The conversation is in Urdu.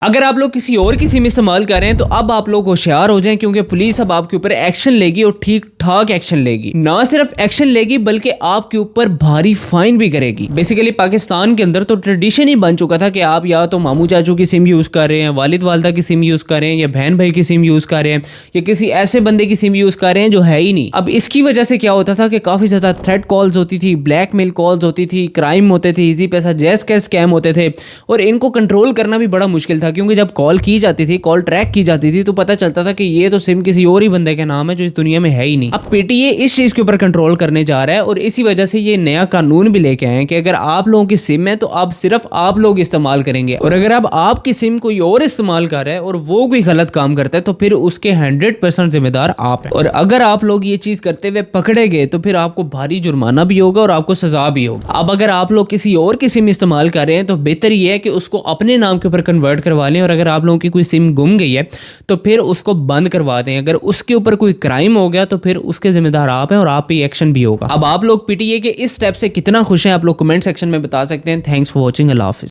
اگر آپ لوگ کسی اور کی سم استعمال کر رہے ہیں تو اب آپ لوگ ہوشیار ہو جائیں، کیونکہ پولیس اب آپ کے اوپر ایکشن لے گی اور ٹھیک ٹھاک ایکشن لے گی۔ نہ صرف ایکشن لے گی بلکہ آپ کے اوپر بھاری فائن بھی کرے گی۔ بیسیکلی پاکستان کے اندر تو ٹریڈیشن ہی بن چکا تھا کہ آپ یا تو ماموں چاچو کی سم یوز کر رہے ہیں، والد والدہ کی سم یوز کر رہے ہیں، یا بہن بھائی کی سم یوز کر رہے ہیں، یا کسی ایسے بندے کی سم یوز کر رہے ہیں جو ہے ہی نہیں۔ اب اس کی وجہ سے کیا ہوتا تھا کہ کافی زیادہ تھریٹ کالز ہوتی تھی، بلیک میل کالز ہوتی تھی، کرائم ہوتے تھے، ایزی پیسہ جیز کے اسکیم ہوتے تھے، اور ان کو کنٹرول کرنا بھی بڑا مشکل تھا، کیونکہ جب کال کی جاتی تھی، کال ٹریک کی جاتی تھی، تو پتہ چلتا تھا کہ یہ تو سم کسی اور ہی بندے کے نام ہے جو اس دنیا میں ہے ہی نہیں۔ اب پی ٹی اے اس چیز کے اوپر کنٹرول کرنے جا رہا ہے، اور اسی وجہ سے یہ نیا قانون بھی لے کے آئے ہیں کہ اگر آپ لوگوں کی سم ہے تو اب صرف آپ لوگ استعمال کریں گے، اور اگر اب آپ کی سم کوئی اور استعمال کر رہا ہے اور وہ کوئی غلط کام کرتا ہے تو پھر اس کے 100% ذمہ دار آپ ہیں، اور اگر آپ لوگ یہ چیز کرتے ہوئے پکڑے گئے تو پھر آپ کو بھاری جرمانہ بھی ہوگا اور آپ کو سزا بھی ہوگی۔ اب اگر آپ لوگ کسی اور کی سم استعمال کر رہے ہیں تو بہتر یہ ہے کہ اس کو اپنے نام کے اوپر کنورٹ کروا لیں، اور اگر آپ لوگوں کی کوئی سم گم گئی ہے تو پھر اس کو بند کروا دیں۔ اگر اس کے اوپر کوئی کرائم ہو گیا تو پھر اس کے ذمہ دار آپ ہیں اور آپ پہ ایکشن بھی ہوگا۔ اب آپ لوگ پی ٹی اے کے اس سٹیپ سے کتنا خوش ہیں آپ لوگ کمنٹ سیکشن میں بتا سکتے ہیں۔ تھینکس فار واچنگ، اللہ حافظ۔